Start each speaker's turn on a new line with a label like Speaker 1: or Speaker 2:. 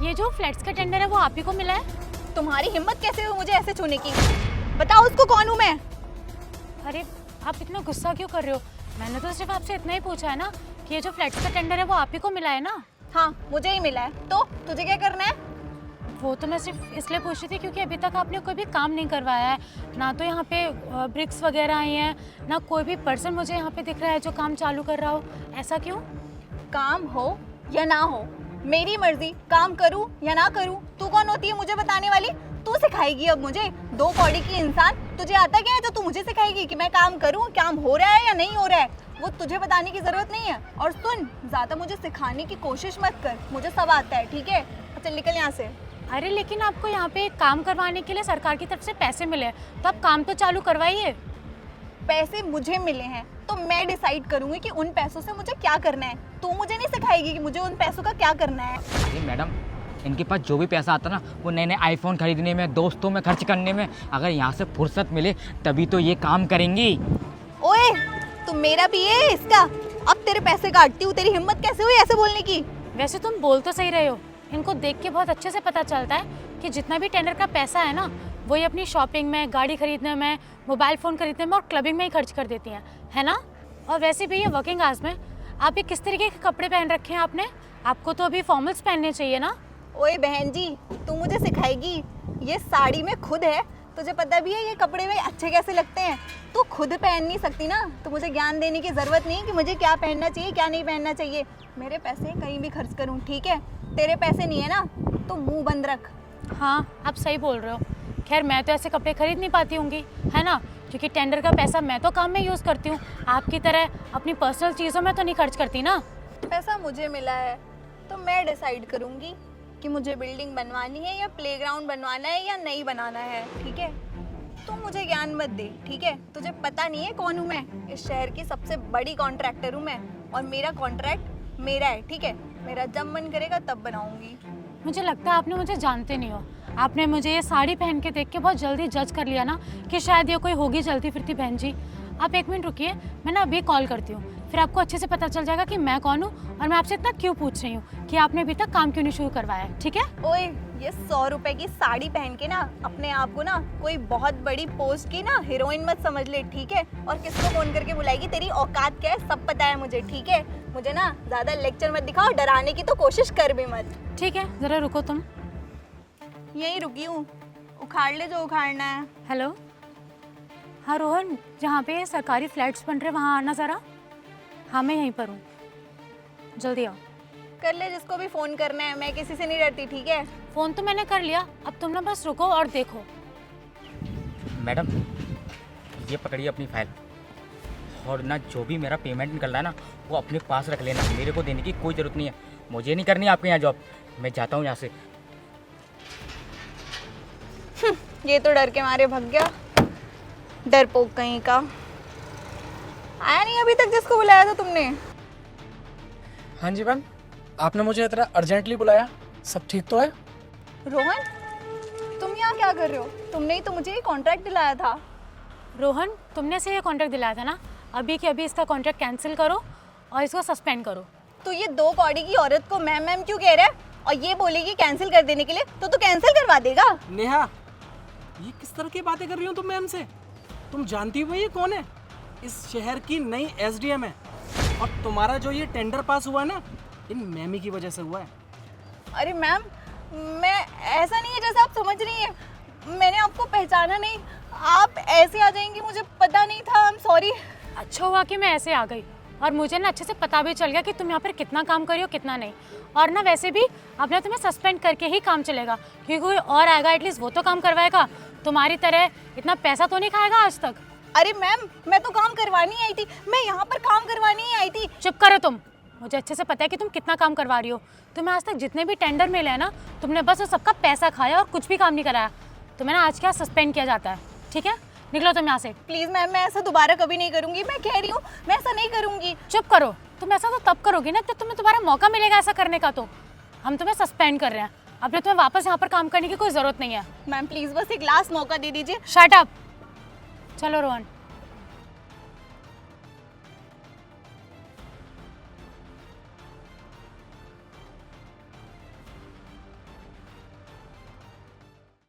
Speaker 1: ये जो फ्लैट्स का टेंडर है वो आप ही को मिला है?
Speaker 2: तुम्हारी हिम्मत कैसे हुई मुझे ऐसे छूने की? बताओ उसको कौन हूँ मैं?
Speaker 1: अरे आप इतना गुस्सा क्यों कर रहे हो? मैंने तो सिर्फ आपसे इतना ही पूछा है ना कि ये जो फ्लैट्स का टेंडर है वो आप ही को मिला है ना?
Speaker 2: हाँ मुझे ही मिला है, तो तुझे क्या करना है?
Speaker 1: वो तो मैं सिर्फ इसलिए पूछ रही थी क्योंकि अभी तक आपने कोई भी काम नहीं करवाया है। ना तो यहाँ पे ब्रिक्स वगैरह आई हैं, ना कोई भी पर्सन मुझे यहाँ पे दिख रहा है जो काम चालू कर रहा हो। ऐसा क्यों?
Speaker 2: काम हो या ना हो मेरी मर्जी, काम करूं या ना करूं। तू कौन होती है मुझे बताने वाली? तू सिखाएगी अब मुझे? दो कौड़ी की इंसान, तुझे आता क्या है जो तू मुझे सिखाएगी कि मैं काम करूं? काम हो रहा है या नहीं हो रहा है वो तुझे बताने की जरूरत नहीं है। और सुन, ज्यादा मुझे सिखाने की कोशिश मत कर, मुझे सब आता है, ठीक है? चल निकल यहाँ से।
Speaker 1: अरे लेकिन आपको यहाँ पे काम करवाने के लिए सरकार की तरफ से पैसे मिले हैं, तो आप काम तो चालू करवाइए।
Speaker 2: पैसे मुझे मिले हैं तो मैं डिसाइड करूंगी कि उन पैसों से मुझे क्या करना है। तू मुझे नहीं सिखाएगी कि मुझे उन पैसों का क्या करना है।
Speaker 3: अरे मैडम, इनके पास जो भी पैसा आता ना वो नए नए आईफोन खरीदने में, दोस्तों में खर्च करने में। अगर यहाँ से फुर्सत मिले तभी तो ये काम करेंगी।
Speaker 2: ओए तू मेरा भी है इसका, अब तेरे पैसे काटती हूँ। तेरी हिम्मत कैसे हुई ऐसे बोलने की?
Speaker 1: वैसे तुम बोल तो सही रहे हो, इनको देख के बहुत अच्छे से पता चलता है कि जितना भी टेंडर का पैसा है ना वो ये अपनी शॉपिंग में, गाड़ी खरीदने में, मोबाइल फ़ोन खरीदने में और क्लबिंग में ही खर्च कर देती हैं, है ना? और वैसे भी ये वर्किंग आवर्स में आप ये किस तरीके के कपड़े पहन रखे हैं आपने? आपको तो अभी फॉर्मल्स पहनने चाहिए ना?
Speaker 2: ओए बहन जी, तू मुझे सिखाएगी? ये साड़ी में खुद है, तुझे पता भी है ये कपड़े में अच्छे कैसे लगते हैं। तू खुद पहन नहीं सकती ना, तो मुझे ज्ञान देने की ज़रूरत नहीं कि मुझे क्या पहनना चाहिए क्या नहीं पहनना चाहिए। मेरे पैसे कहीं भी खर्च करूँ, ठीक है? तेरे पैसे नहीं है ना, तो मुंह बंद रख।
Speaker 1: हाँ, आप सही बोल रहे हो। खैर मैं तो ऐसे कपड़े खरीद नहीं पाती होंगी, है ना? क्योंकि टेंडर का पैसा मैं तो काम में यूज़ करती हूँ, आपकी तरह अपनी पर्सनल चीज़ों में तो नहीं खर्च करती ना।
Speaker 2: पैसा मुझे मिला है तो मैं डिसाइड करूँगी कि मुझे बिल्डिंग बनवानी है या प्लेग्राउंड बनवाना है या नहीं बनाना है, ठीक है? तू मुझे ज्ञान मत दे, ठीक है? तुझे पता नहीं है कौन हूँ मैं। इस शहर की सबसे बड़ी कॉन्ट्रैक्टर हूँ मैं, और मेरा कॉन्ट्रैक्ट मेरा है, ठीक है? मेरा जब मन करेगा तब बनाऊंगी।
Speaker 1: मुझे लगता है आपने मुझे जानते नहीं हो। आपने मुझे ये साड़ी पहन के देख के बहुत जल्दी जज कर लिया ना कि शायद ये कोई होगी चलती फिरती बहन जी। आप एक मिनट रुकिए, मैं ना अभी कॉल करती हूँ, फिर आपको अच्छे से पता चल जाएगा कि मैं कौन हूँ और मैं आपसे इतना क्यों पूछ रही हूँ कि आपने अभी तक काम क्यों नहीं शुरू करवाया है, ठीक है?
Speaker 2: ओए ये 100 रुपए की साड़ी पहन के ना अपने आप को ना कोई बहुत बड़ी पोस्ट की ना हीरोइन मत समझ ले, ठीक है? और किसको फोन करके बुलाएगी, तेरी औकात क्या है सब पता है मुझे, ठीक है? मुझे ना ज्यादा लेक्चर मत दिखाओ, डराने की तो कोशिश कर भी मत।
Speaker 1: ठीक है, ज़रा रुको तुम।
Speaker 2: यहीं रुकी हूँ, उखाड़ ले जो उखाड़ना है।
Speaker 1: हेलो, हाँ रोहन, जहाँ पे सरकारी फ्लैट्स बन रहे वहाँ आना ज़रा। हाँ मैं यहीं पर हूँ, जल्दी आओ।
Speaker 2: कर ले जिसको भी फोन करना है, मैं किसी से नहीं डरती, ठीक है?
Speaker 1: फ़ोन तो मैंने कर लिया, अब तुम ना बस रुको और देखो।
Speaker 3: मैडम, ये पकड़िए अपनी फाइल, और ना जो भी मेरा पेमेंट निकल रहा है ना वो अपने पास रख लेना। मेरे को देने की कोई ज़रूरत नहीं है, मुझे नहीं करनी आपके यहाँ जॉब। मैं जाता हूँ यहाँ से।
Speaker 2: ये तो डर के मारे भाग गया, डरपोक कहीं का। आया नहीं अभी तक जिसको बुलाया था तुमने?
Speaker 4: हाँ जी मैम, आपने मुझे इतना अर्जेंटली बुलाया, सब ठीक तो है?
Speaker 2: रोहन, तुम यहाँ क्या कर रहे हो? तुमने ही तो मुझे ये कॉन्ट्रैक्ट दिलाया था।
Speaker 1: रोहन, तुमने से ये कॉन्ट्रैक्ट दिलाया था ना, अभी के अभी इसका कॉन्ट्रैक्ट कैंसिल करो और इसको सस्पेंड करो।
Speaker 2: तो ये दो कौड़ी की औरत को मैम मैम क्यों कह रहा है? और ये बोलेगी कैंसिल कर देने के लिए, तो तू कैंसिल करवा देगा?
Speaker 4: नेहा, ये किस तरह की बातें कर रही हो तुम मैम से? तुम जानती हो ये कौन है? इस शहर की नई एसडीएम है, और तुम्हारा जो ये टेंडर पास हुआ है ना, इन मैमी की वजह से हुआ है।
Speaker 2: अरे मैम, मैं ऐसा नहीं है जैसा आप समझ रही हैं। मैंने आपको पहचाना नहीं, आप ऐसे आ जाएंगी मुझे पता नहीं था। I am sorry.
Speaker 1: अच्छा हुआ कि मैं ऐसे आ गई, और मुझे ना अच्छे से पता भी चल गया कि तुम यहाँ पर कितना काम करी हो कितना नहीं। और ना वैसे भी अब ना तुम्हें सस्पेंड करके ही काम चलेगा, क्योंकि कोई और आएगा एटलीस्ट वो तो काम करवाएगा, तुम्हारी तरह इतना पैसा तो नहीं खाएगा आज तक।
Speaker 2: अरे मैम, मैं तो काम करवानी आई थी, मैं यहाँ पर काम करवानी ही आई थी।
Speaker 1: चुप करो तुम, मुझे अच्छे से पता है कि तुम कितना काम करवा रही हो। तुम्हें आज तक जितने भी टेंडर मिले हैं ना, तुमने बस उस सबका पैसा खाया और कुछ भी काम नहीं कराया। तुम्हें ना आज क्या सस्पेंड किया जाता है, ठीक है? निकलो तुम यहाँ से।
Speaker 2: प्लीज मैम, मैं ऐसा दोबारा कभी नहीं करूंगी, मैं कह रही हूँ मैं ऐसा नहीं करूंगी।
Speaker 1: चुप करो, तुम ऐसा तो तब करोगी ना जब तुम्हें दोबारा मौका मिलेगा ऐसा करने का। तो हम तुम्हें सस्पेंड कर रहे हैं, अब ना तुम्हें वापस यहाँ पर काम करने की कोई ज़रूरत नहीं है।
Speaker 2: मैम प्लीज बस एक लास्ट मौका दे दीजिए।
Speaker 1: शट अप, चलो रोहन।